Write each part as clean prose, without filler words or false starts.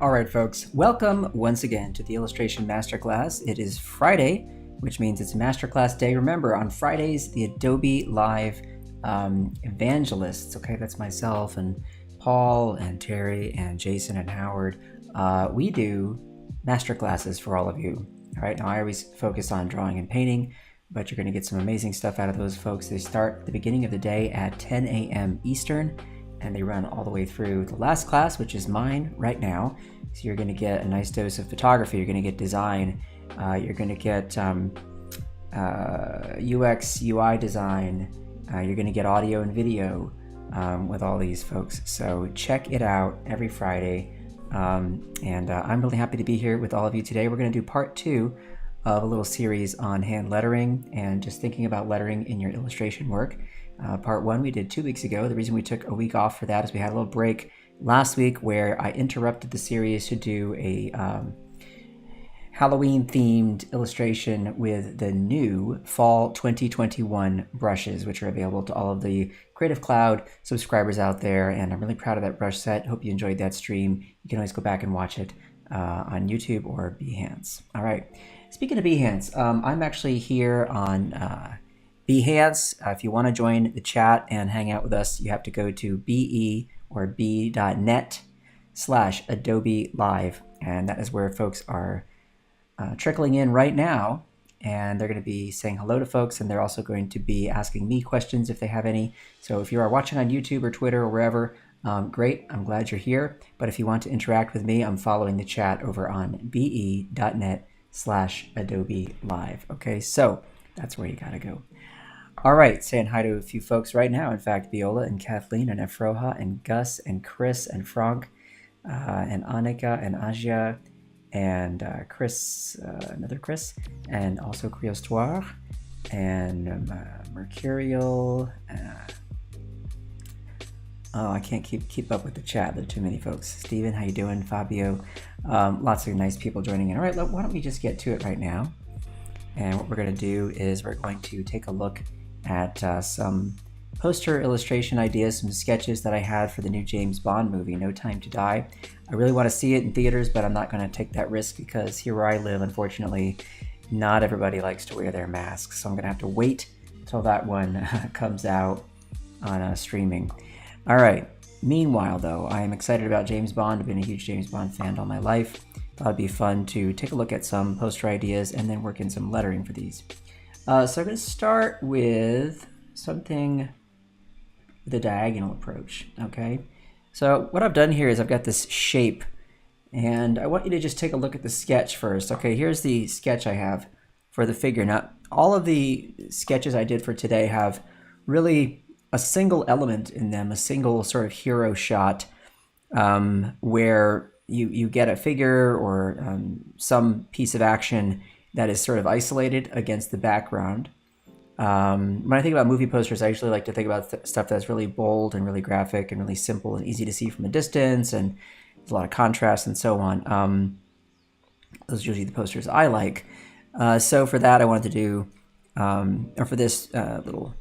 All right, folks, welcome once again to the Illustration Masterclass. It is Friday, which means it's Masterclass Day. Remember, on Fridays, the Adobe Live evangelists, okay, that's myself and Paul and Terry and Jason and Howard, we do masterclasses for all of you. All right, now I always focus on drawing and painting, but you're going to get some amazing stuff out of those folks. They start at the beginning of the day at 10 a.m. Eastern, and they run all the way through the last class, which is mine right now. So you're going to get a nice dose of photography, you're going to get design, you're going to get UX, UI design, you're going to get audio and video with all these folks. So check it out every Friday. And I'm really happy to be here with all of you today. We're going to do part 2 of a little series on hand lettering and just thinking about lettering in your illustration work. Part 1 we did 2 weeks ago. The reason we took a week off for that is we had a little break last week where I interrupted the series to do a Halloween themed illustration with the new fall 2021 brushes, which are available to all of the Creative Cloud subscribers out there. And I'm really proud of that brush set. Hope you enjoyed that stream. You can always go back and watch it on YouTube or Behance. All right. Speaking of Behance, I'm actually here on Behance. If you want to join the chat and hang out with us, you have to go to be.net/Adobe Live. And that is where folks are trickling in right now. And they're going to be saying hello to folks. And they're also going to be asking me questions if they have any. So if you are watching on YouTube or Twitter or wherever, great. I'm glad you're here. But if you want to interact with me, I'm following the chat over on be.net/Adobe Live. Okay, so that's where you got to go. All right, saying hi to a few folks right now. In fact, Viola and Kathleen and Efroha and Gus and Chris and Frank and Annika and Aja and Chris, another Chris, and also Criostoir and Mercurial. I can't keep up with the chat. There are too many folks. Steven, how you doing? Fabio, lots of nice people joining in. All right, why don't we just get to it right now? And what we're going to do is we're going to take a look at some poster illustration ideas, some sketches that I had for the new James Bond movie, No Time to Die. I really want to see it in theaters, but I'm not going to take that risk because here where I live, unfortunately, not everybody likes to wear their masks. So I'm going to have to wait until that one comes out on streaming. All right. Meanwhile, though, I am excited about James Bond. I've been a huge James Bond fan all my life. Thought it'd be fun to take a look at some poster ideas and then work in some lettering for these. So I'm going to start with something with a diagonal approach, okay? So what I've done here is I've got this shape, and I want you to just take a look at the sketch first. Okay, here's the sketch I have for the figure. Now, all of the sketches I did for today have really a single element in them, a single sort of hero shot where you get a figure or some piece of action that is sort of isolated against the background. When I think about movie posters, I usually like to think about stuff that's really bold and really graphic and really simple and easy to see from a distance, and there's a lot of contrast and so on. Those are usually the posters I like. So for that, I wanted to do, or for this little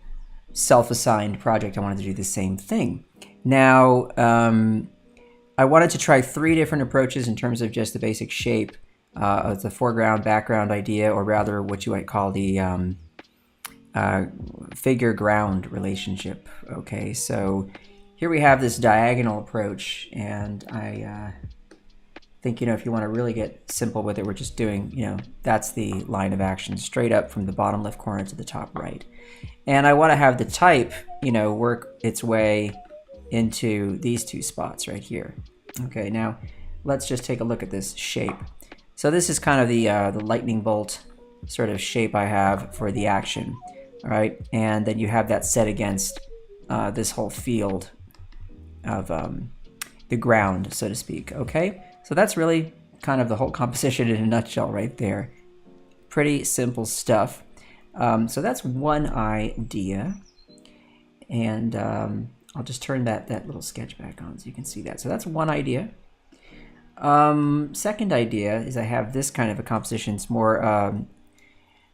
self-assigned project, I wanted to do the same thing. Now, I wanted to try 3 different approaches in terms of just the basic shape. It's a foreground, background idea, or rather what you might call the figure-ground relationship. Okay, so here we have this diagonal approach, and I think, if you want to really get simple with it, we're just doing, that's the line of action straight up from the bottom left corner to the top right. And I want to have the type, work its way into these 2 spots right here. Okay, now let's just take a look at this shape. So this is kind of the lightning bolt sort of shape I have for the action, all right? And then you have that set against this whole field of the ground, so to speak, okay? So that's really kind of the whole composition in a nutshell right there. Pretty simple stuff. So that's one idea. And I'll just turn that little sketch back on so you can see that. So that's one idea. Second idea is I have this kind of a composition. It's more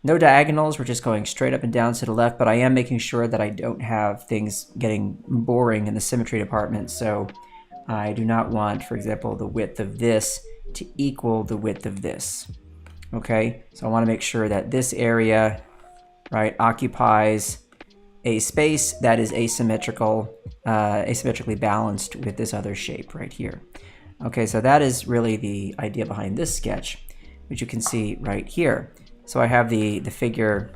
no diagonals. We're just going straight up and down to the left, but I am making sure that I don't have things getting boring in the symmetry department. So I do not want, for example, the width of this to equal the width of this. Okay, so I want to make sure that this area, right, occupies a space that is asymmetrical, asymmetrically balanced with this other shape right here. Okay, so that is really the idea behind this sketch, which you can see right here. So I have the figure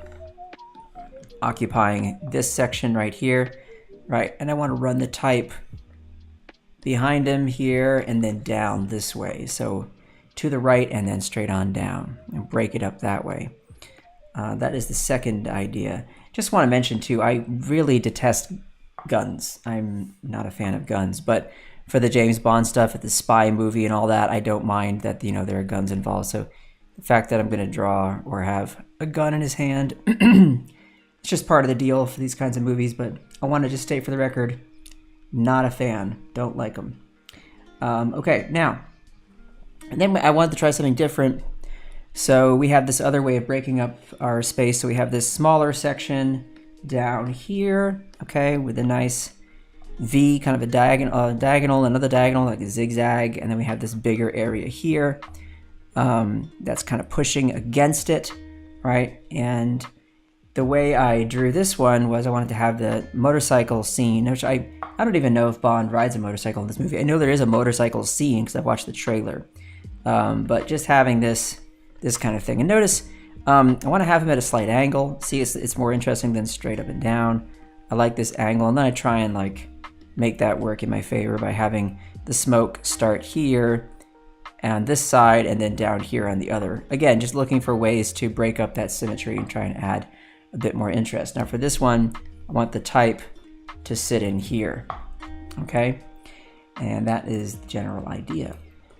occupying this section right here, right, and I want to run the type behind him here and then down this way. So to the right and then straight on down and break it up that way. That is the second idea. Just want to mention too, I really detest guns. I'm not a fan of guns, but for the James Bond stuff, at the spy movie and all that, I don't mind that, you know, there are guns involved. So the fact that I'm going to draw or have a gun in his hand, it's just part of the deal for these kinds of movies. But I want to just state for the record, not a fan. Don't like them. Okay, now, and then I wanted to try something different. So we have this other way of breaking up our space. So we have this smaller section down here, okay, with a nice V, kind of a diagonal, another diagonal, like a zigzag, and then we have this bigger area here that's kind of pushing against it, right? And the way I drew this one was I wanted to have the motorcycle scene, which I don't even know if Bond rides a motorcycle in this movie. I know there is a motorcycle scene because I've watched the trailer, but just having this kind of thing. And notice I want to have him at a slight angle. See, it's more interesting than straight up and down. I like this angle, and then I try and like make that work in my favor by having the smoke start here on this side and then down here on the other. Again, just looking for ways to break up that symmetry and try and add a bit more interest. Now for this one, I want the type to sit in here, okay? And that is the general idea.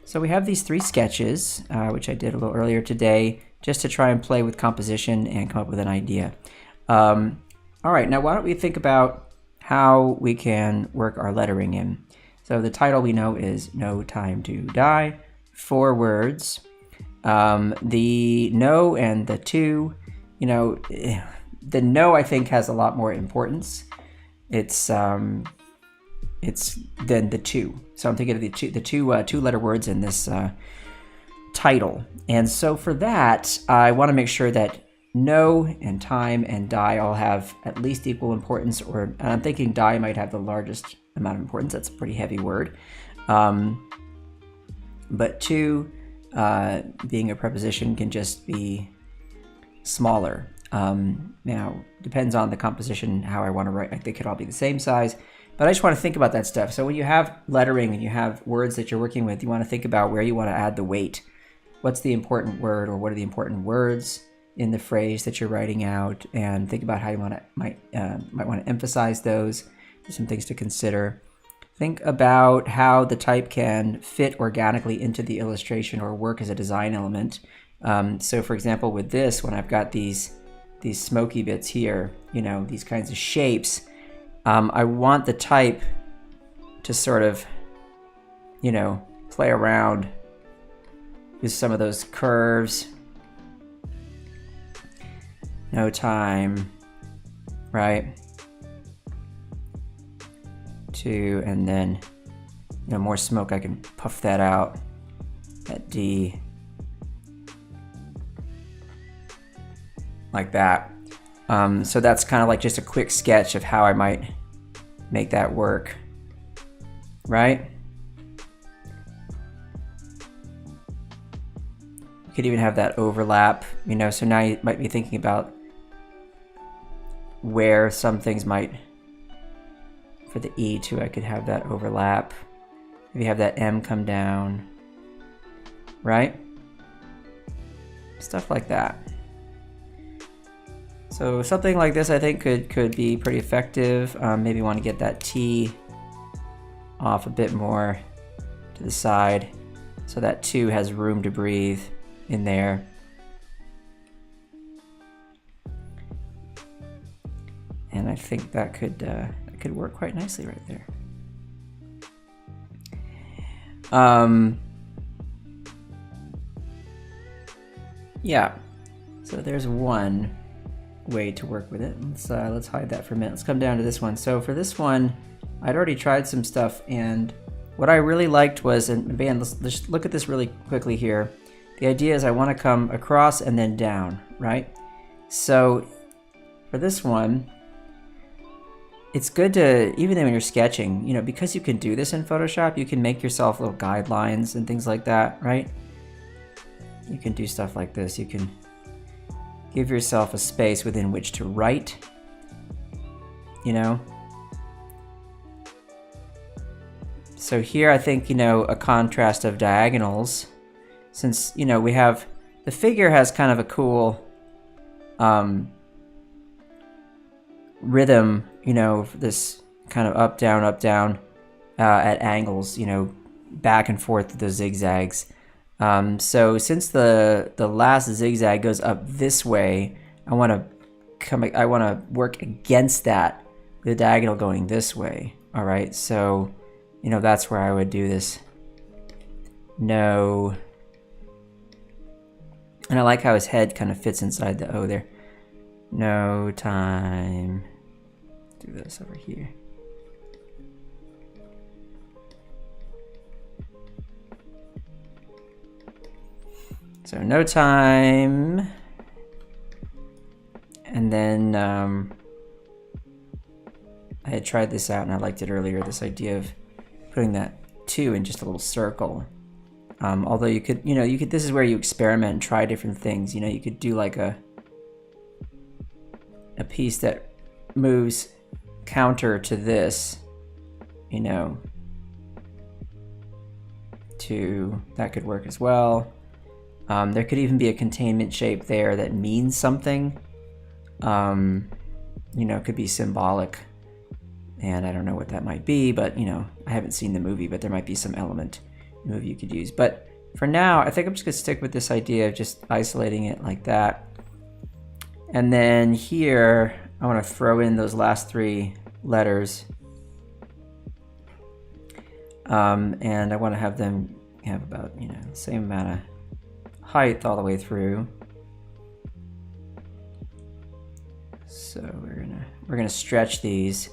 So we have these three sketches, which I did a little earlier today, just to try and play with composition and come up with an idea. All right, now why don't we think about how we can work our lettering in. So the title we know is No Time to Die, 4 words. The no and the to, you know, the no I think has a lot more importance. It's than the to. So I'm thinking of the two letter words in this title. And so for that, I want to make sure that no and time and die all have at least equal importance, and I'm thinking die might have the largest amount of importance. That's a pretty heavy word. But to, being a preposition, can just be smaller. Now, depends on the composition, how I want to write. I think it could all be the same size, but I just want to think about that stuff. So when you have lettering and you have words that you're working with, you want to think about where you want to add the weight. What's the important word, or what are the important words in the phrase that you're writing out, and think about how you might want to emphasize those. There's some things to consider. Think about how the type can fit organically into the illustration or work as a design element. So for example, with this, when I've got these smoky bits here, you know, these kinds of shapes, I want the type to sort of, you know, play around with some of those curves. No time, right? To, and then, you know, more smoke, I can puff that out at D. Like that. So that's kind of like just a quick sketch of how I might make that work, right? You could even have that overlap, you know, so now you might be thinking about where some things might, for the E too, I could have that overlap. Maybe have that M come down, right? Stuff like that. So something like this I think could be pretty effective. Maybe want to get that T off a bit more to the side so that 2 has room to breathe in there. And I think that could work quite nicely right there. Yeah, so there's one way to work with it. Let's hide that for a minute. Let's come down to this one. So for this one, I'd already tried some stuff, and what I really liked was, and man, let's look at this really quickly here. The idea is I want to come across and then down, right? So for this one, it's good to, even when you're sketching, you know, because you can do this in Photoshop, you can make yourself little guidelines and things like that, right? You can do stuff like this. You can give yourself a space within which to write, you know? So here I think, you know, a contrast of diagonals, since, you know, we have, the figure has kind of a cool rhythm, you know, this kind of up, down, at angles, you know, back and forth with the zigzags. So since the last zigzag goes up this way, I want to work against that, the diagonal going this way. All right, so, you know, that's where I would do this. No. And I like how his head kind of fits inside the O there. No time. Do this over here. So no time. And then I had tried this out and I liked it earlier, this idea of putting that 2 in just a little circle. Although you could, you know, this is where you experiment and try different things. You know, you could do like a piece that moves counter to this, you know, that could work as well. There could even be a containment shape there that means something. You know, it could be symbolic. And I don't know what that might be, but, you know, I haven't seen the movie, but there might be some element in the movie you could use. But for now, I think I'm just going to stick with this idea of just isolating it like that. And then here, I want to throw in those last 3 letters. And I want to have them have about, you know, the same amount of height all the way through. So we're gonna stretch these.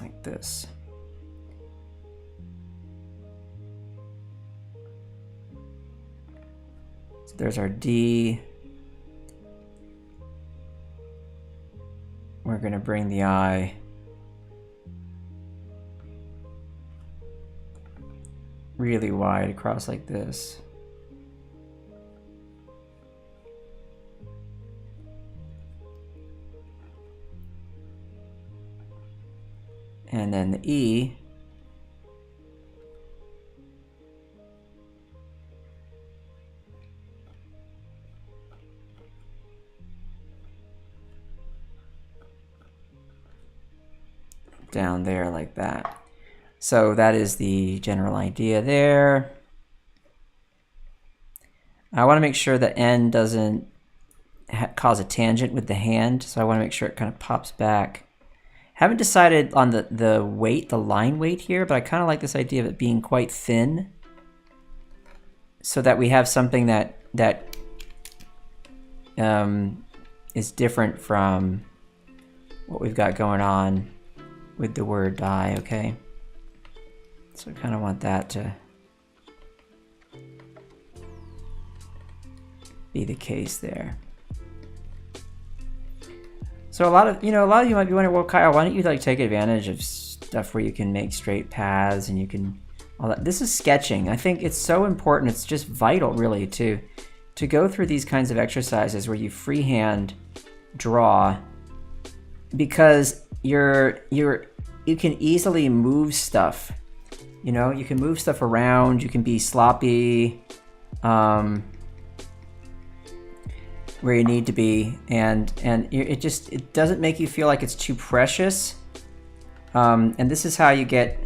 Like this. So there's our D. We're gonna bring the I really wide across like this. And then the E down there like that. So that is the general idea there. I want to make sure the N doesn't cause a tangent with the hand, so I want to make sure it kind of pops back. Haven't decided on the weight, the line weight here, but I kind of like this idea of it being quite thin, so that we have something that is different from what we've got going on with the word die. Okay, so I kind of want that to be the case there. So a lot of you might be wondering, well, Kyle, why don't you like take advantage of stuff where you can make straight paths and you can all that. This is sketching. I think it's so important. It's just vital, really, to go through these kinds of exercises where you freehand draw, because you can easily move stuff. You know, you can move stuff around. You can be sloppy. Where you need to be, and it doesn't make you feel like it's too precious, and this is how you get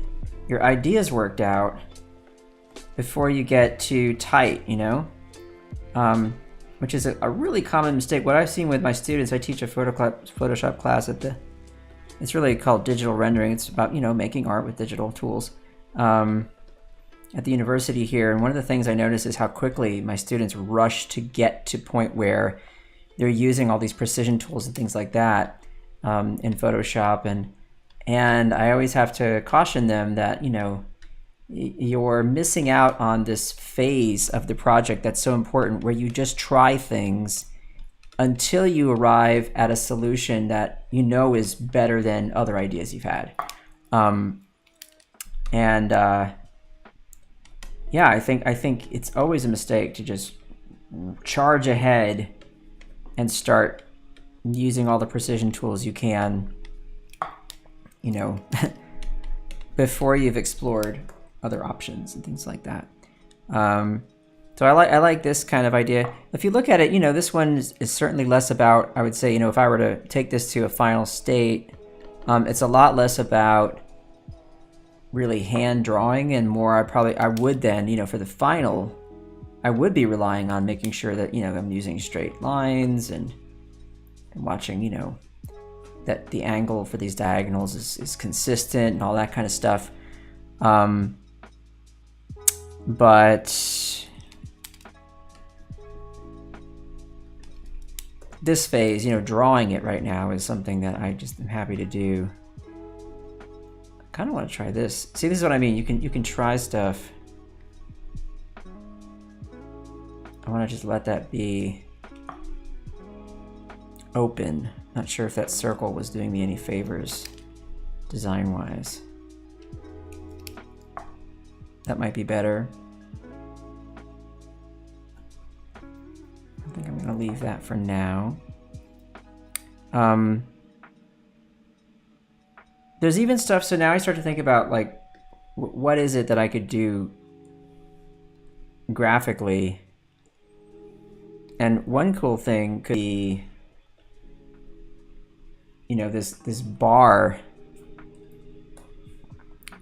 your ideas worked out before you get too tight, you know, which is a really common mistake. What I've seen with my students, I teach a Photoshop class it's really called digital rendering. It's about, you know, making art with digital tools at the university here, and one of the things I notice is how quickly my students rush to get to point where they're using all these precision tools and things like that, in Photoshop, and I always have to caution them that, you know, you're missing out on this phase of the project that's so important, where you just try things until you arrive at a solution that you know is better than other ideas you've had. Yeah, I think it's always a mistake to just charge ahead and start using all the precision tools you can, you know, before you've explored other options and things like that. So I like this kind of idea. If you look at it, you know, this one is certainly less about, I would say, you know, if I were to take this to a final state, it's a lot less about really hand drawing and more I would then, you know, for the final, I would be relying on making sure that, you know, I'm using straight lines and watching, you know, that the angle for these diagonals is consistent and all that kind of stuff. But this phase, you know, drawing it right now is something that I just am happy to do. I kind of want to try this. See, this is what I mean. You can try stuff. I want to just let that be open. Not sure if that circle was doing me any favors design-wise. That might be better. I think I'm gonna leave that for now. There's even stuff, so now I start to think about, like, what is it that I could do graphically? And one cool thing could be, you know, this bar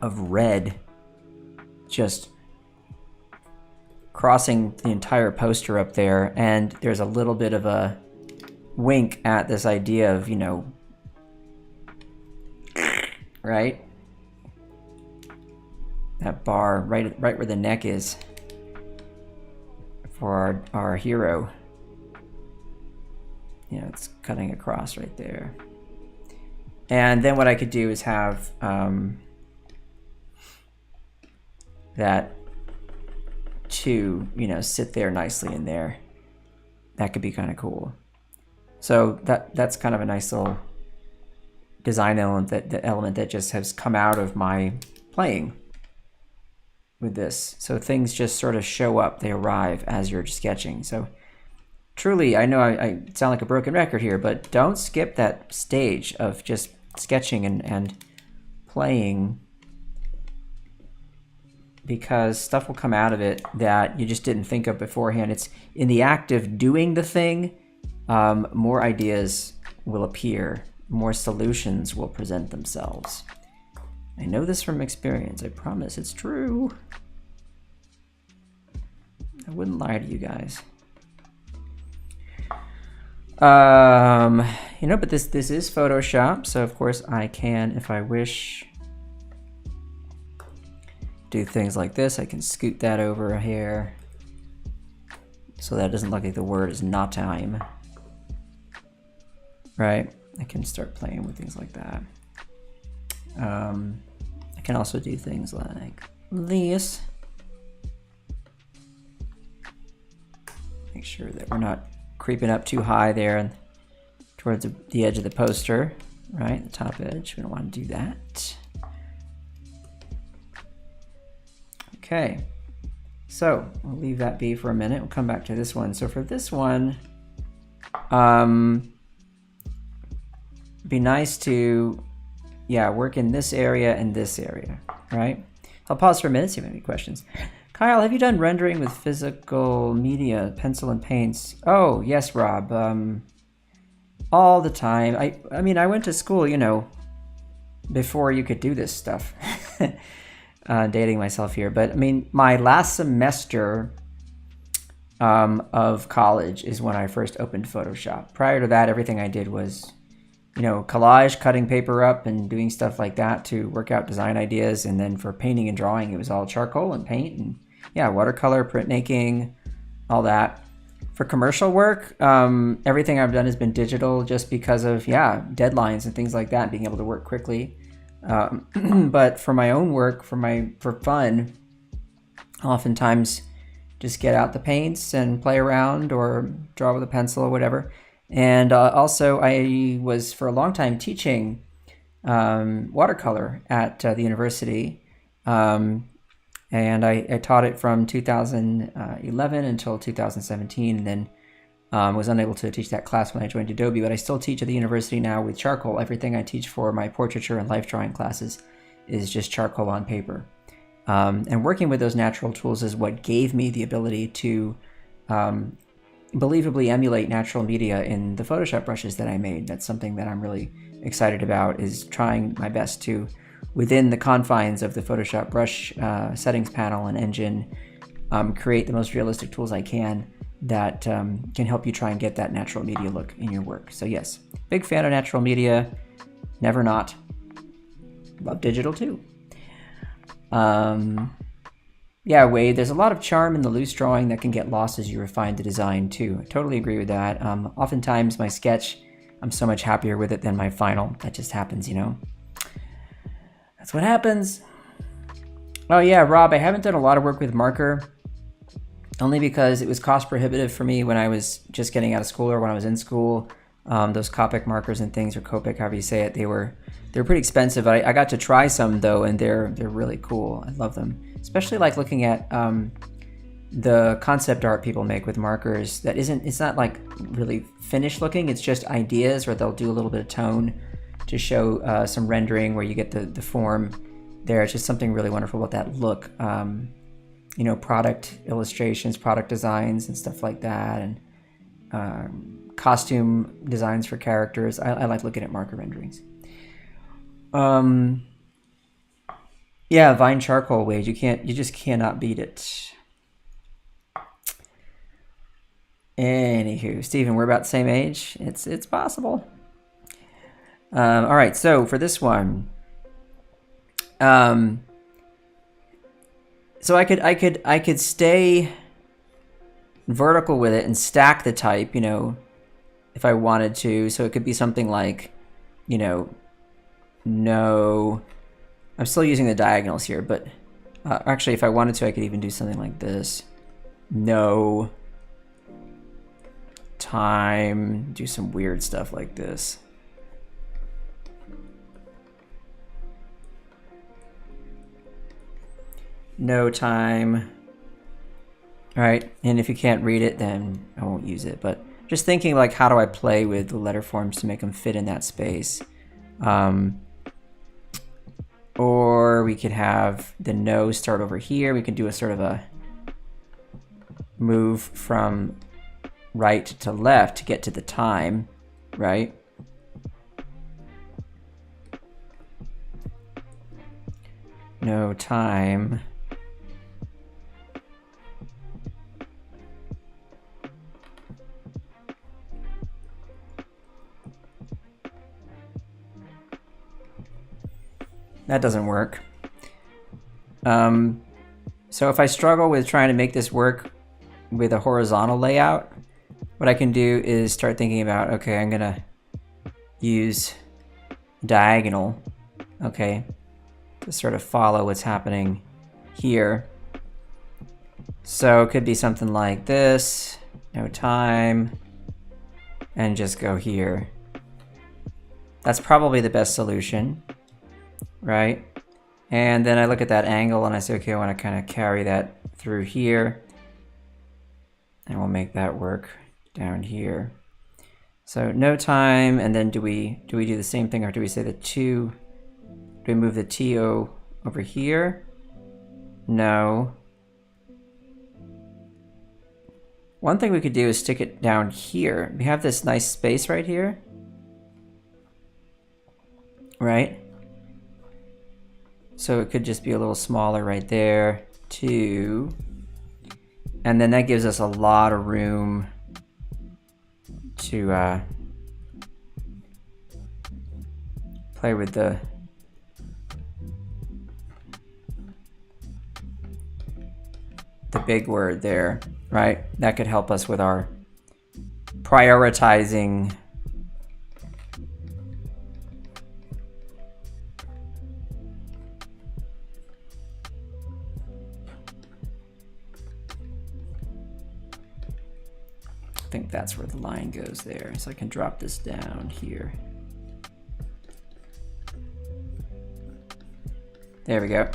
of red just crossing the entire poster up there, and there's a little bit of a wink at this idea of, you know, right? That bar right where the neck is for our hero. You know, it's cutting across right there. And then what I could do is have that two, you know, sit there nicely in there. That could be kind of cool. So that's kind of a nice little design element, the element that just has come out of my playing with this. So things just sort of show up, they arrive as you're sketching. So truly, I know I sound like a broken record here, but don't skip that stage of just sketching and playing, because stuff will come out of it that you just didn't think of beforehand. It's in the act of doing the thing, more ideas will appear, more solutions will present themselves. I know this from experience. I promise it's true. I wouldn't lie to you guys. You know, but this is Photoshop, so of course I can, if I wish, do things like this. I can scoot that over here so that it doesn't look like the word is not time. Right? I can start playing with things like that. I can also do things like this. Make sure that we're not creeping up too high there and towards the edge of the poster, right? The top edge. We don't want to do that. Okay, so we'll leave that be for a minute. We'll come back to this one. So for this one, be nice to, yeah, work in this area and this area, right? I'll pause for a minute, see if you have any questions. Kyle, have you done rendering with physical media, pencil and paints? Oh, yes, Rob. All the time. I mean, I went to school, you know, before you could do this stuff. Dating myself here, but I mean, my last semester of college is when I first opened Photoshop. Prior to that, everything I did was, you know, collage, cutting paper up and doing stuff like that to work out design ideas. And then for painting and drawing, it was all charcoal and paint and, yeah, watercolor, printmaking, all that. For commercial work, everything I've done has been digital just because of, yeah, deadlines and things like that, being able to work quickly. But for my own work, for fun, oftentimes just get out the paints and play around or draw with a pencil or whatever. And also I was for a long time teaching watercolor at the university. And I taught it from 2011 until 2017, and then was unable to teach that class when I joined Adobe, but I still teach at the university now with charcoal. Everything I teach for my portraiture and life drawing classes is just charcoal on paper. And working with those natural tools is what gave me the ability to believably emulate natural media in the Photoshop brushes that I made. That's something that I'm really excited about, is trying my best to, within the confines of the Photoshop brush settings panel and engine, create the most realistic tools I can that can help you try and get that natural media look in your work. So yes, big fan of natural media, never not. Love digital too. Yeah, Wade, there's a lot of charm in the loose drawing that can get lost as you refine the design too. I totally agree with that. Oftentimes my sketch, I'm so much happier with it than my final. That just happens, you know. That's what happens. Oh yeah, Rob, I haven't done a lot of work with marker, only because it was cost prohibitive for me when I was just getting out of school or when I was in school. Those Copic markers and things, or Copic, however you say it, they were pretty expensive. I got to try some though, and they're really cool. I love them, especially like looking at the concept art people make with markers. It's not like really finished looking. It's just ideas, or they'll do a little bit of tone to show some rendering where you get the form there. It's just something really wonderful about that look. You know, product illustrations, product designs and stuff like that, and costume designs for characters. I like looking at marker renderings. Yeah, Vine charcoal, Wade, you just cannot beat it. Anywho, Stephen, we're about the same age. It's possible. All right, so for this one, so I could stay vertical with it and stack the type, you know, if I wanted to. So it could be something like, you know, no, I'm still using the diagonals here, but actually if I wanted to, I could even do something like this. No time, do some weird stuff like this. No time. All right, and if you can't read it, then I won't use it, but just thinking like, how do I play with the letter forms to make them fit in that space? Or we could have the no start over here. We could do a sort of a move from right to left to get to the time, right? No time. That doesn't work. So if I struggle with trying to make this work with a horizontal layout, what I can do is start thinking about, okay, I'm gonna use diagonal, okay, to sort of follow what's happening here. So it could be something like this, no time, and just go here. That's probably the best solution, right? And then I look at that angle and I say, okay, I want to kind of carry that through here, and we'll make that work down here. So no time, and then do we do the same thing, or do we say the two? Do we move the TO over here? No. One thing we could do is stick it down here. We have this nice space right here, right? So it could just be a little smaller right there, too. And then that gives us a lot of room to play with the big word there, right? That could help us with our prioritizing I think that's where the line goes there. So I can drop this down here. There we go.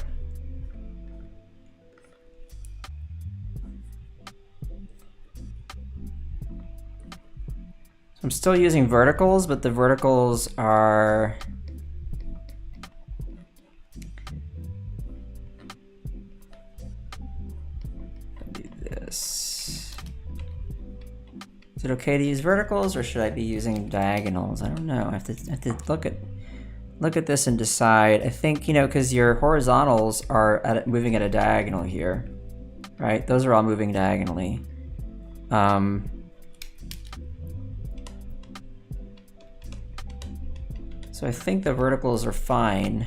So I'm still using verticals, but the verticals are do this. Is it okay to use verticals, or should I be using diagonals? I don't know. I have to look at this and decide. I think, you know, because your horizontals are moving at a diagonal here, right? Those are all moving diagonally. So I think the verticals are fine.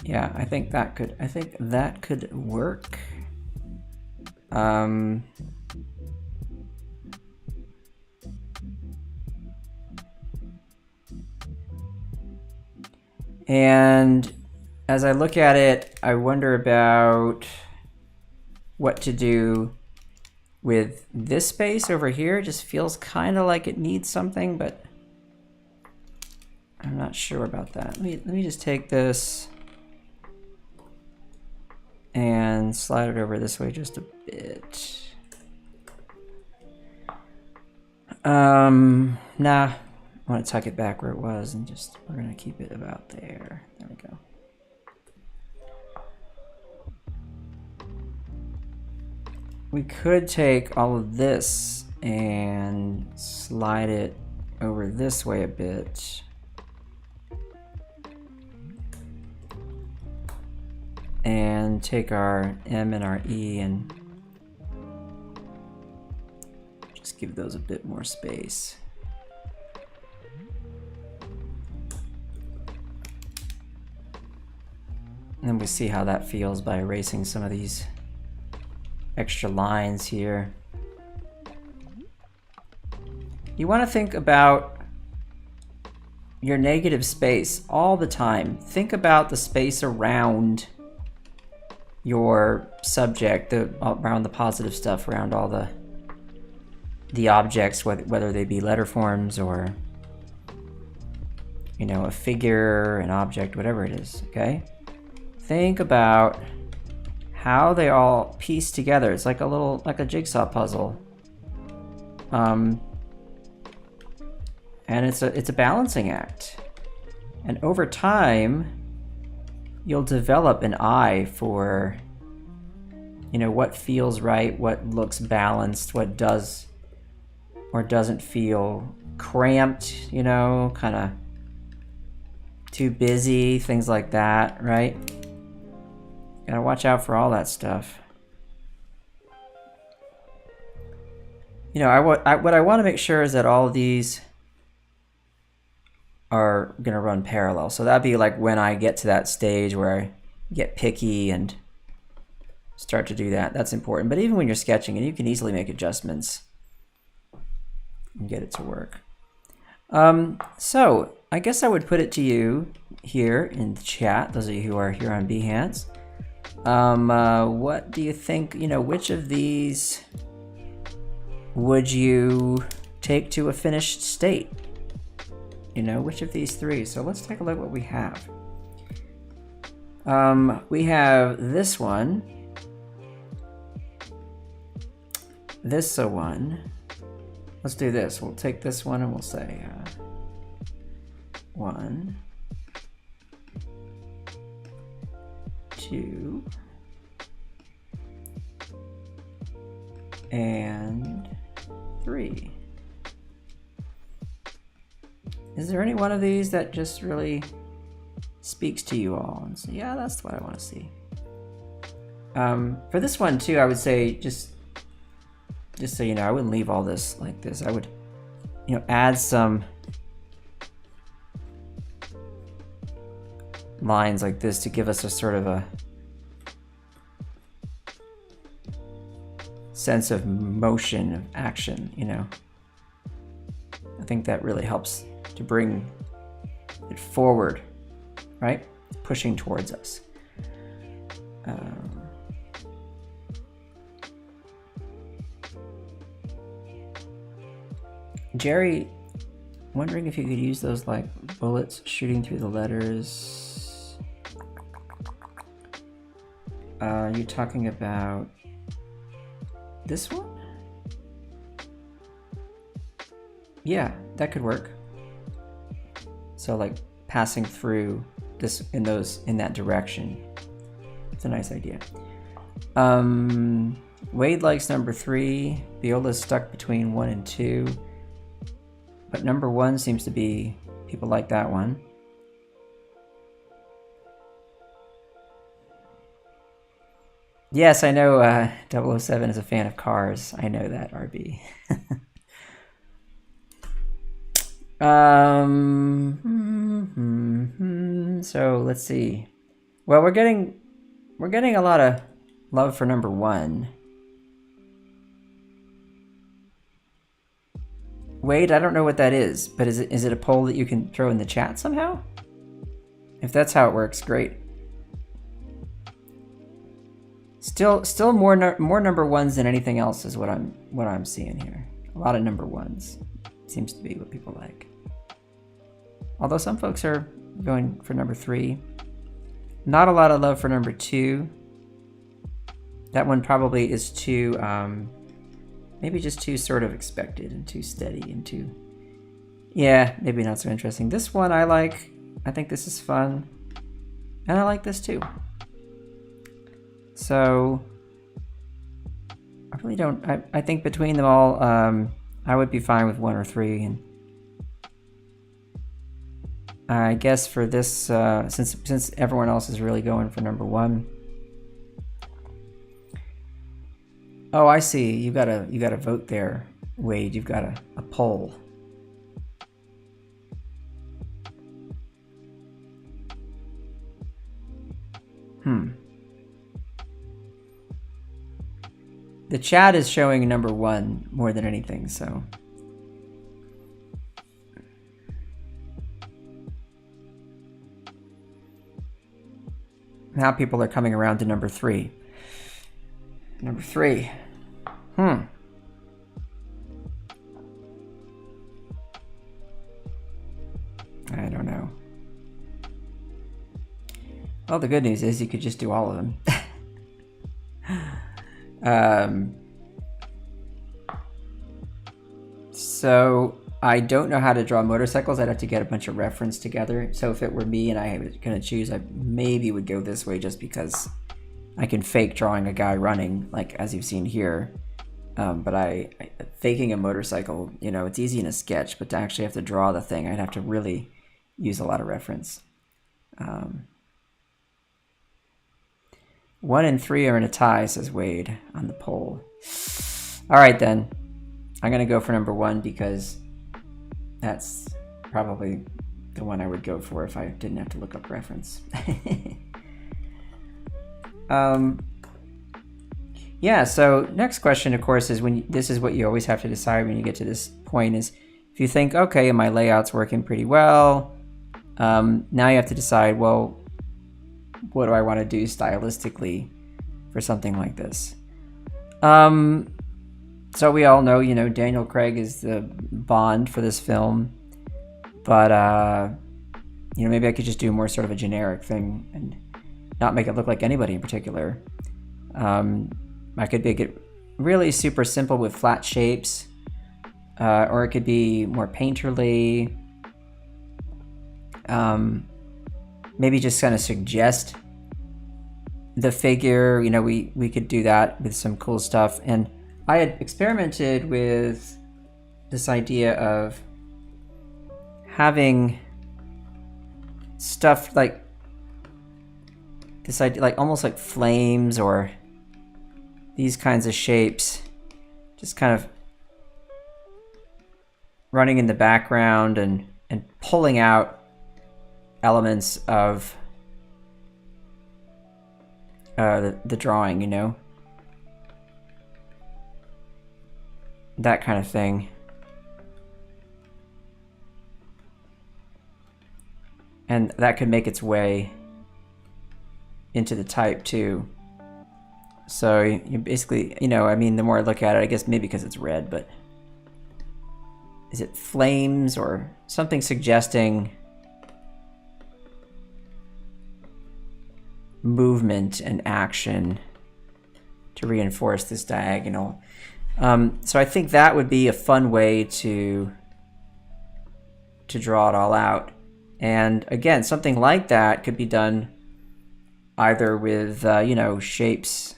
Yeah, I think that could work. And as I look at it, I wonder about what to do with this space over here. It just feels kind of like it needs something, but I'm not sure about that. Let me just take this and slide it over this way just a bit. Nah, I want to tuck it back where it was, and we're gonna keep it about there. There we go. We could take all of this and slide it over this way a bit. And take our M and our E and just give those a bit more space. And then we see how that feels by erasing some of these extra lines here. You want to think about your negative space all the time. Think about the space around your subject, around the positive stuff, around all the objects, whether they be letter forms or, you know, a figure, an object, whatever it is, okay? Think about how they all piece together. It's like a jigsaw puzzle. And it's a balancing act. And over time, you'll develop an eye for, you know, what feels right, what looks balanced, what does or doesn't feel cramped, you know, kind of too busy, things like that, right? Gotta watch out for all that stuff. You know, what I want to make sure is that all of these are gonna run parallel. So that'd be like when I get to that stage where I get picky and start to do that. That's important. But even when you're sketching, and you can easily make adjustments and get it to work. So I guess I would put it to you here in the chat, those of you who are here on Behance. What do you think, you know, which of these would you take to a finished state? You know, which of these three? So let's take a look at what we have. We have this one, this one. Let's do this. We'll take this one and we'll say 1, 2, and 3. Is there any one of these that just really speaks to you all and say, yeah, that's what I want to see? For this one too, I would say just so you know, I wouldn't leave all this like this. I would, you know, add some lines like this to give us a sort of sense of motion, of action, you know. I think that really helps to bring it forward, right? Pushing towards us. Jerry, wondering if you could use those like bullets shooting through the letters. You're talking about this one? Yeah, that could work. So like passing through this in that direction. It's a nice idea. Wade likes number 3. Viola's stuck between 1 and 2. But number 1 seems to be, people like that one. Yes, I know 007 is a fan of cars. I know that, RB. So let's see. Well, we're getting a lot of love for number 1. Wade, I don't know what that is, but is it a poll that you can throw in the chat somehow? If that's how it works, great. Still more number 1s than anything else is what I'm seeing here. A lot of number 1s seems to be what people like. Although some folks are going for number 3. Not a lot of love for number 2. That one probably is too, maybe just too sort of expected and too steady and too, yeah, maybe not so interesting. This one I like. I think this is fun. And I like this too. So, I really don't, I think between them all, I would be fine with 1 or 3. And I guess for this, since everyone else is really going for number 1. Oh, I see. You got a vote there, Wade. You've got a poll. The chat is showing number 1 more than anything, so. Now people are coming around to number 3. Number 3. I don't know. Well, the good news is you could just do all of them. So I don't know how to draw motorcycles. I'd have to get a bunch of reference together. So if it were me and I was going to choose, I maybe would go this way just because I can fake drawing a guy running, like as you've seen here. But faking a motorcycle, you know, it's easy in a sketch, but to actually have to draw the thing, I'd have to really use a lot of reference. 1 and 3 are in a tie, says Wade on the poll. All right, then. I'm going to go for number 1 because that's probably the one I would go for if I didn't have to look up reference. Yeah, so next question, of course, is this is what you always have to decide when you get to this point is if you think, okay, my layout's working pretty well, now you have to decide, well, what do I want to do stylistically for something like this? So we all know, you know, Daniel Craig is the Bond for this film, but, you know, maybe I could just do more sort of a generic thing and not make it look like anybody in particular. I could make it really super simple with flat shapes, or it could be more painterly. Maybe just kind of suggest the figure, you know, we could do that with some cool stuff. And I had experimented with this idea of having stuff like this idea, like almost like flames or these kinds of shapes, just kind of running in the background and pulling out elements of the drawing, you know. that kind of thing. And that could make its way into the type too. So you basically, you know, I mean, the more I look at it, I guess maybe because it's red, but is it flames or something suggesting movement and action to reinforce this diagonal? So I think that would be a fun way to draw it all out. And again, something like that could be done either with, you know, shapes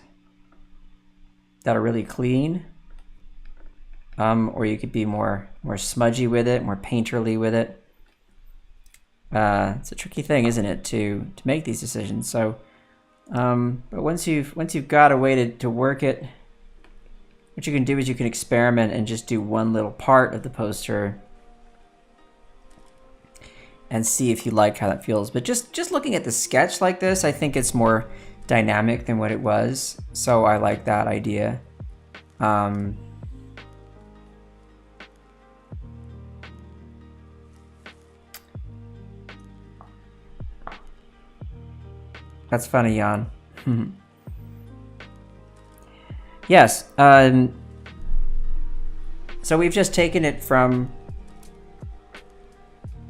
that are really clean, or you could be more smudgy with it, more painterly with it. It's a tricky thing, isn't it, to make these decisions? So, but once you've got a way to work it, what you can do is you can experiment and just do one little part of the poster and see if you like how that feels. But just looking at the sketch like this, I think it's more dynamic than what it was. So I like that idea. That's funny, Jan. Yes. So we've just taken it from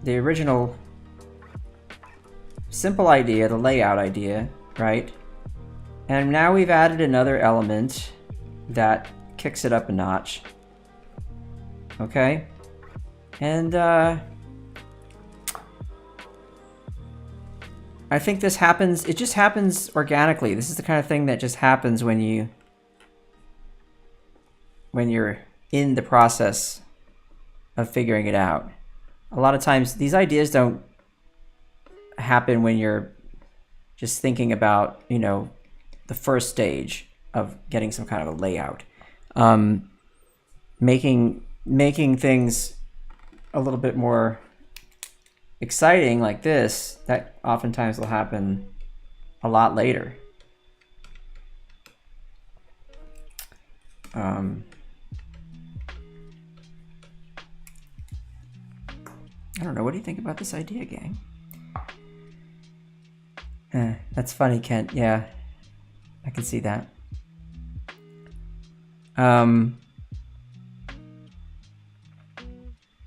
the original simple idea, the layout idea, right? And now we've added another element that kicks it up a notch. Okay? And I think this happens, it just happens organically. This is the kind of thing that just happens when you're in the process of figuring it out. A lot of times these ideas don't happen when you're just thinking about, you know, the first stage of getting some kind of a layout. Making things a little bit more exciting like this, that oftentimes will happen a lot later. I don't know. What do you think about this idea, gang? That's funny, Kent. Yeah, I can see that.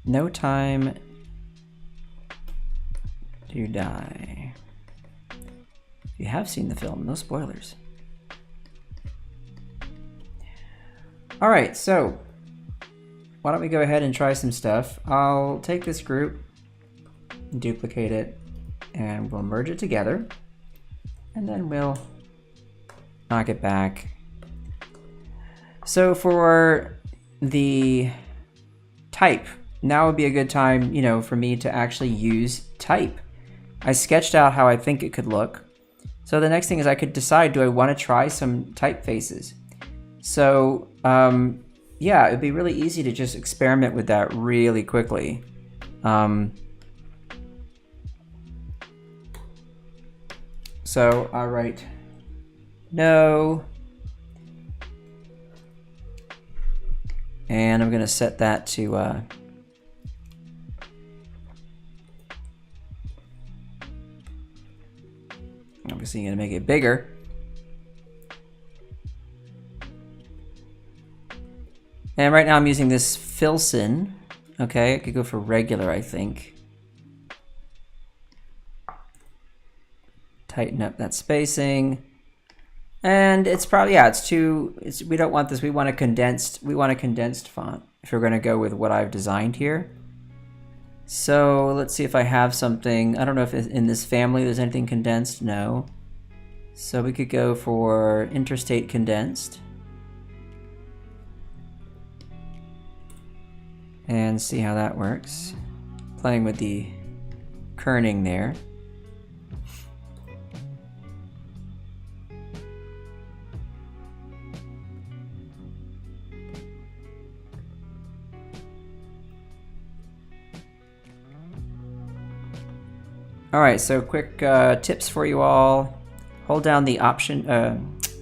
No time to die. If you have seen the film, no spoilers. All right, so why don't we go ahead and try some stuff. I'll take this group, duplicate it, and we'll merge it together, and then we'll knock it back. So for the type, now would be a good time, you know, for me to actually use type. I sketched out how I think it could look. So the next thing is I could decide, do I want to try some typefaces? So yeah, it'd be really easy to just experiment with that really quickly. So I'll write no, and I'm gonna set that to obviously gonna make it bigger. And right now I'm using this Filson. Okay, I could go for regular, I think. Tighten up that spacing. And it's probably, yeah, we don't want this, we want a condensed font if we're gonna go with what I've designed here. So let's see if I have something, I don't know if in this family there's anything condensed, no. So we could go for interstate condensed. And see how that works. Playing with the kerning there. Alright, so quick tips for you all. Hold down the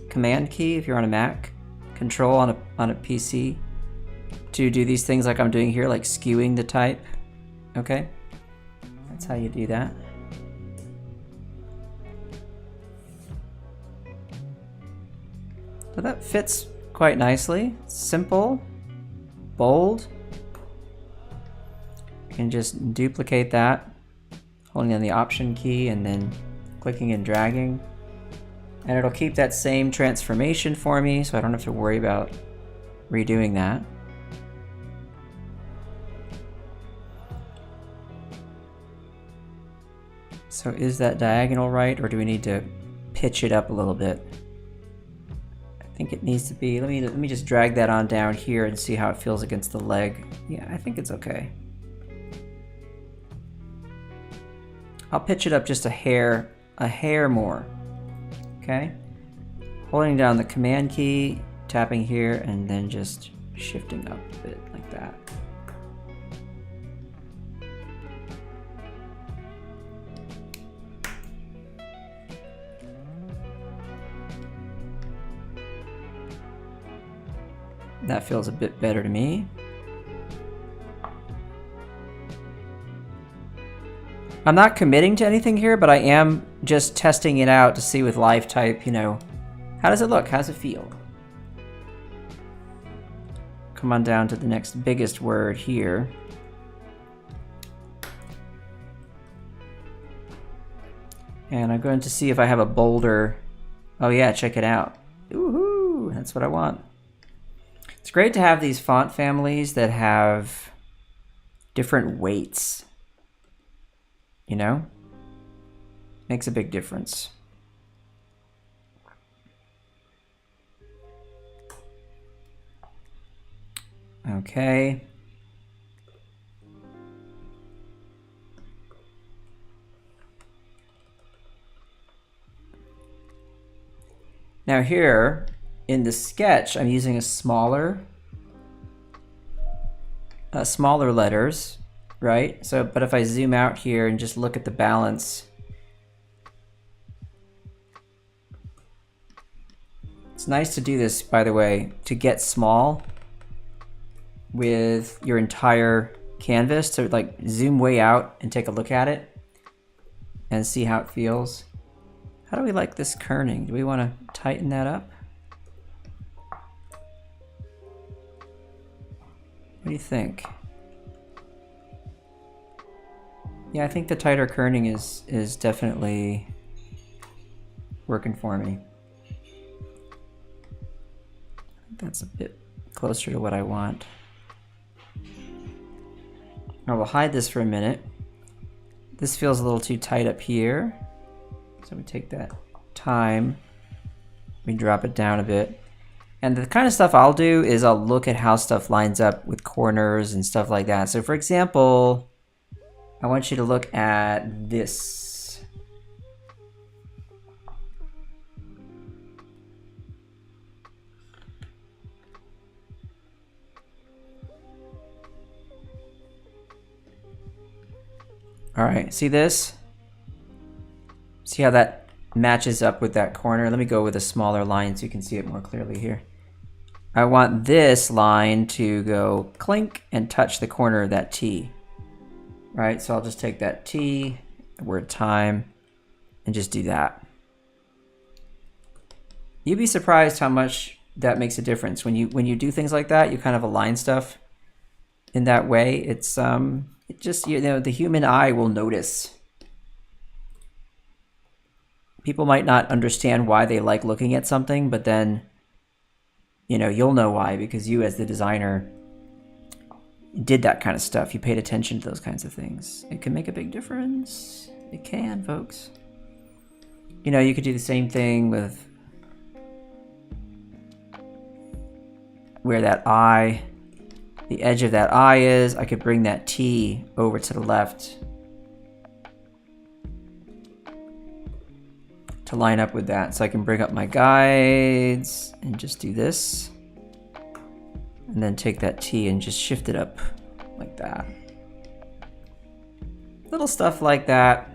Command key if you're on a Mac, Control on a PC. to do these things like I'm doing here, like skewing the type. Okay, that's how you do that. So that fits quite nicely. Simple, bold. You can just duplicate that, holding down the Option key and then clicking and dragging. And it'll keep that same transformation for me, so I don't have to worry about redoing that. So is that diagonal right, or do we need to pitch it up a little bit? I think it needs to be. Let me just drag that on down here and see how it feels against the leg. Yeah, I think it's okay. I'll pitch it up just a hair more. Okay? Holding down the Command key, tapping here, and then just shifting up a bit like that. That feels a bit better to me. I'm not committing to anything here, but I am just testing it out to see with live type, you know, how does it look? How does it feel? Come on down to the next biggest word here. And I'm going to see if I have a bolder. Oh yeah, check it out. Woohoo! That's what I want. It's great to have these font families that have different weights. You know? Makes a big difference. Okay. Now here, in the sketch, I'm using a smaller letters, right? So, but if I zoom out here and just look at the balance, it's nice to do this, by the way, to get small with your entire canvas, to like zoom way out and take a look at it and see how it feels. How do we like this kerning? Do we want to tighten that up? What do you think? Yeah, I think the tighter kerning is definitely working for me. That's a bit closer to what I want. I will hide this for a minute. This feels a little too tight up here. So we take that time, we drop it down a bit. And the kind of stuff I'll do is I'll look at how stuff lines up with corners and stuff like that. So for example, I want you to look at this. All right, see this? See how that matches up with that corner? Let me go with a smaller line so you can see it more clearly here. I want this line to go clink and touch the corner of that T. Right, so I'll just take that T, the word time, and just do that. You'd be surprised how much that makes a difference. When you do things like that, you kind of align stuff in that way. It's it just, you know, the human eye will notice. People might not understand why they like looking at something, but then, you know, you'll know why, because you as the designer did that kind of stuff. You paid attention to those kinds of things. It can make a big difference. It can, folks. You know, you could do the same thing with where that eye, the edge of that eye is. I could bring that T over to the left to line up with that. So I can bring up my guides and just do this. And then take that T and just shift it up like that. Little stuff like that.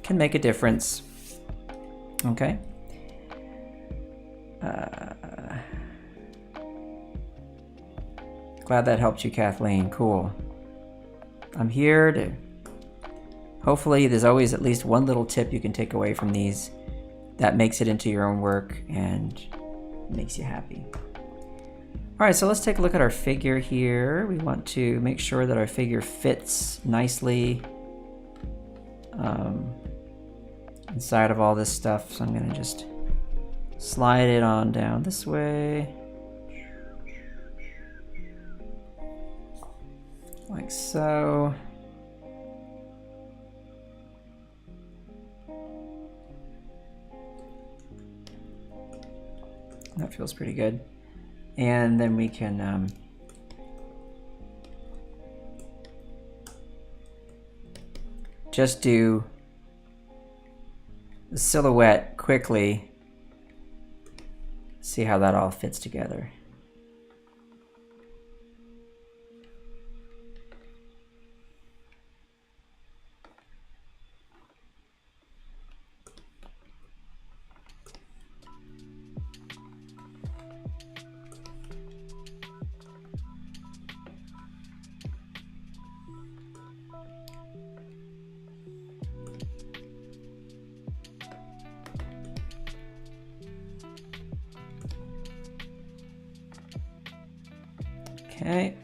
Can make a difference. Okay. Glad that helped you, Kathleen. Cool. I'm here to... Hopefully there's always at least one little tip you can take away from these that makes it into your own work and makes you happy. All right, so let's take a look at our figure here. We want to make sure that our figure fits nicely inside of all this stuff. So I'm gonna just slide it on down this way. Like so. That feels pretty good. And then we can just do the silhouette quickly. See how that all fits together. Okay.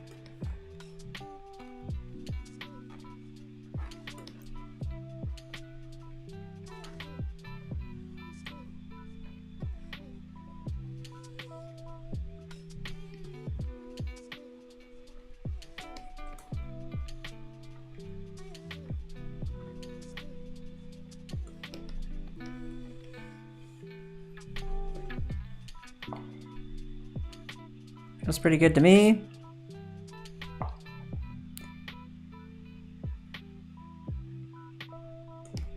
Feels pretty good to me.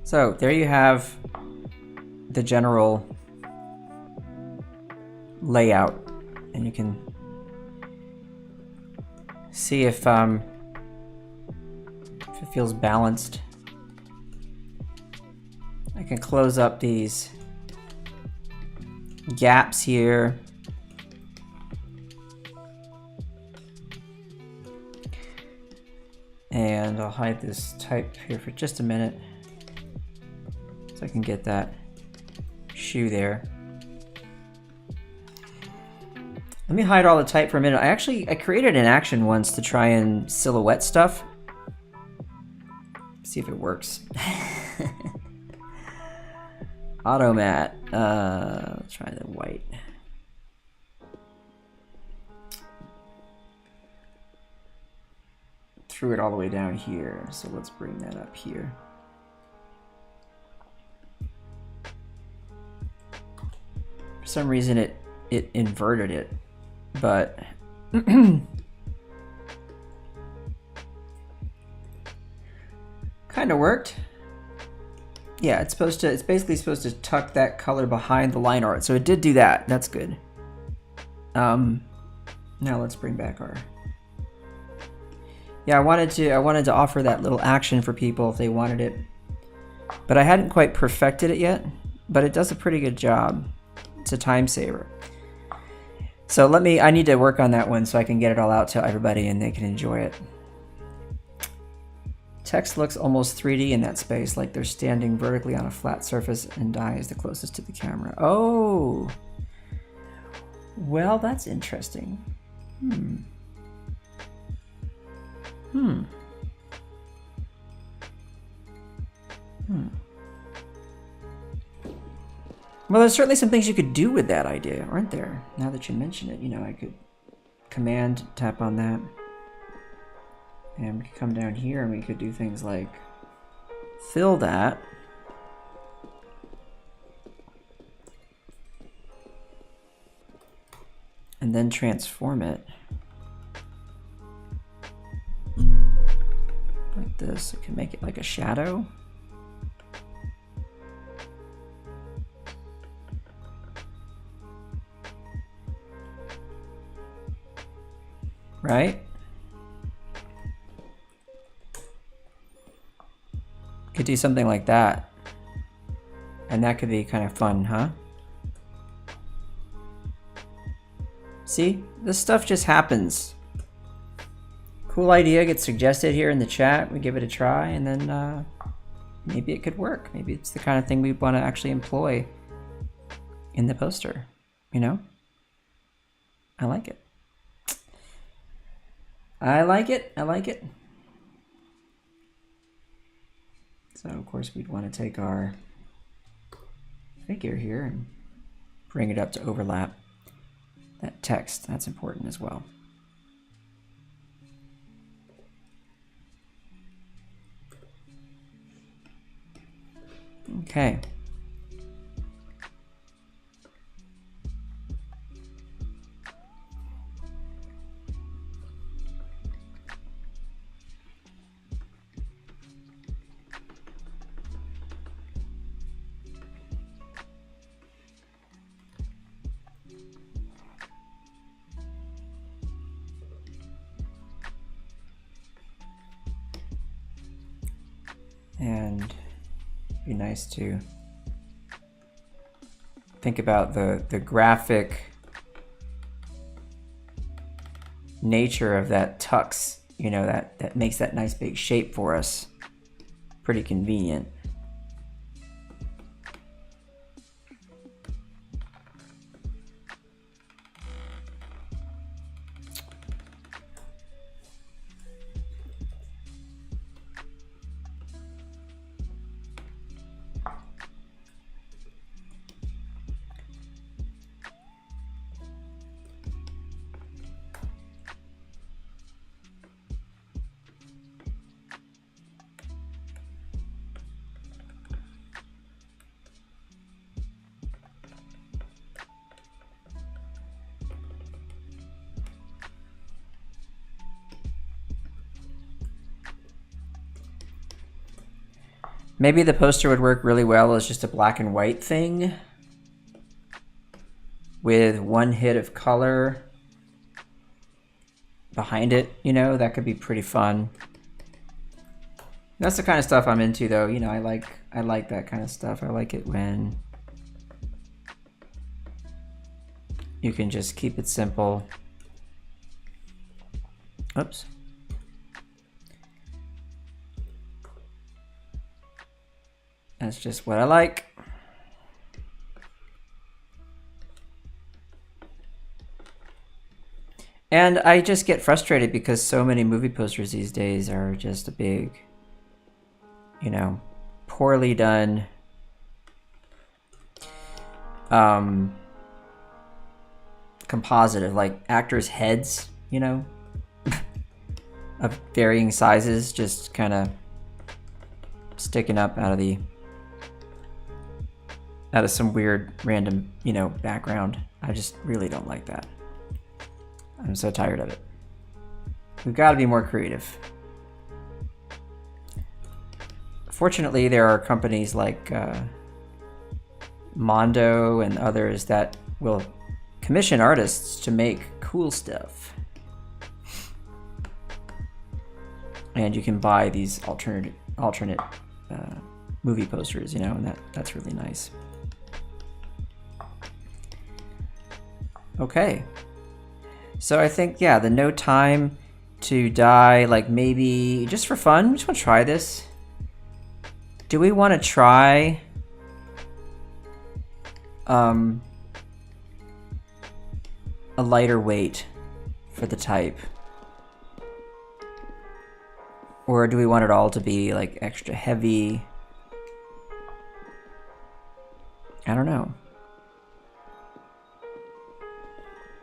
So there you have the general layout, and you can see if it feels balanced. I can close up these gaps here. And I'll hide this type here for just a minute so I can get that shoe there. Let me hide all the type for a minute. I created an action once to try and silhouette stuff. See if it works. Automat. Let's try the white. Threw it all the way down here, so let's bring that up here. For some reason it inverted it, but kind of worked. Yeah, it's basically supposed to tuck that color behind the line art, so it did do that. That's good. Now let's bring back our... Yeah, I wanted to offer that little action for people if they wanted it, but I hadn't quite perfected it yet, but it does a pretty good job. It's a time saver. So I need to work on that one so I can get it all out to everybody and they can enjoy it. Text looks almost 3D in that space, like they're standing vertically on a flat surface and die is the closest to the camera. Oh, well, that's interesting. Well, there's certainly some things you could do with that idea, aren't there? Now that you mention it, you know, I could command tap on that. And we could come down here and we could do things like fill that. And then transform it. Like this. I can make it like a shadow. Right? Could do something like that. And that could be kind of fun, huh? See, this stuff just happens. Cool idea gets suggested here in the chat. We give it a try, and then maybe it could work. Maybe it's the kind of thing we want to actually employ in the poster, you know? I like it. I like it. I like it. So, of course, we'd want to take our figure here and bring it up to overlap that text. That's important as well. Okay. And it'd be nice to think about the graphic nature of that tux, you know, that makes that nice big shape for us. Pretty convenient. Maybe the poster would work really well as just a black and white thing with one hit of color behind it, you know, that could be pretty fun. That's the kind of stuff I'm into though, you know, I like that kind of stuff. I like it when you can just keep it simple. Oops. That's just what I like. And I just get frustrated because so many movie posters these days are just a big, you know, poorly done composite of like actors' heads, you know, of varying sizes, just kind of sticking up out of some weird random, you know, background. I just really don't like that. I'm so tired of it. We've got to be more creative. Fortunately, there are companies like Mondo and others that will commission artists to make cool stuff. And you can buy these alternate movie posters, you know, and that's really nice. Okay. So I think, yeah, the no time to die, like maybe just for fun, we just want to try this. Do we want to try a lighter weight for the type? Or do we want it all to be like extra heavy? I don't know.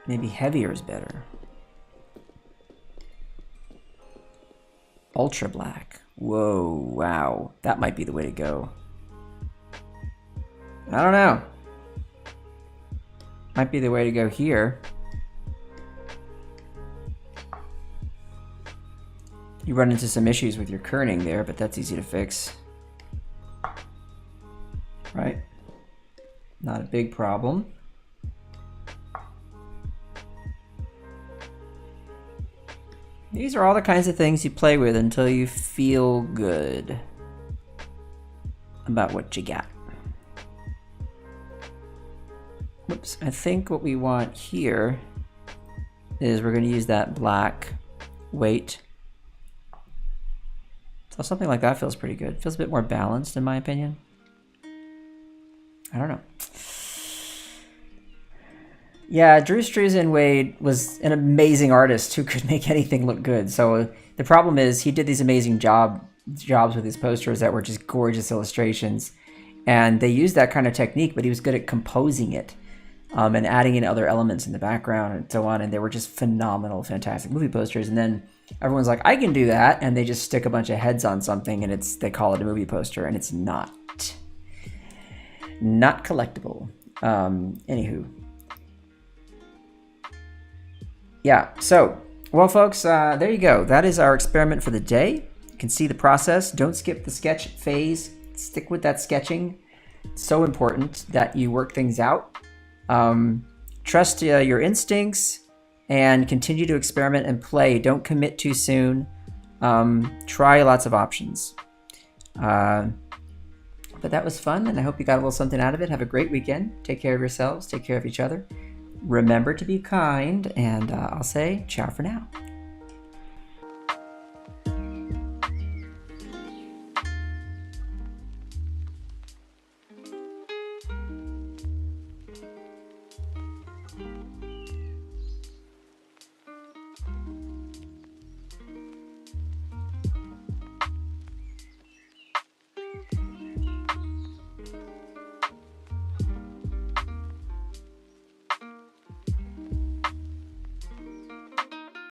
Maybe heavier is better. Ultra black. Whoa, wow. That might be the way to go. I don't know. Might be the way to go here. You run into some issues with your kerning there, but that's easy to fix. Right? Not a big problem. These are all the kinds of things you play with until you feel good about what you got. Whoops, I think what we want here is we're going to use that black weight. So something like that feels pretty good. Feels a bit more balanced in my opinion. I don't know. Yeah, Drew Struzan-Wade was an amazing artist who could make anything look good. So the problem is he did these amazing jobs with his posters that were just gorgeous illustrations. And they used that kind of technique, but he was good at composing it and adding in other elements in the background and so on. And they were just phenomenal, fantastic movie posters. And then everyone's like, I can do that. And they just stick a bunch of heads on something and they call it a movie poster, and it's not collectible. Anywho. Yeah, so, well, folks, there you go. That is our experiment for the day. You can see the process. Don't skip the sketch phase. Stick with that sketching. It's so important that you work things out. Trust your instincts and continue to experiment and play. Don't commit too soon. Try lots of options. But that was fun, and I hope you got a little something out of it. Have a great weekend. Take care of yourselves. Take care of each other. Remember to be kind, and I'll say ciao for now.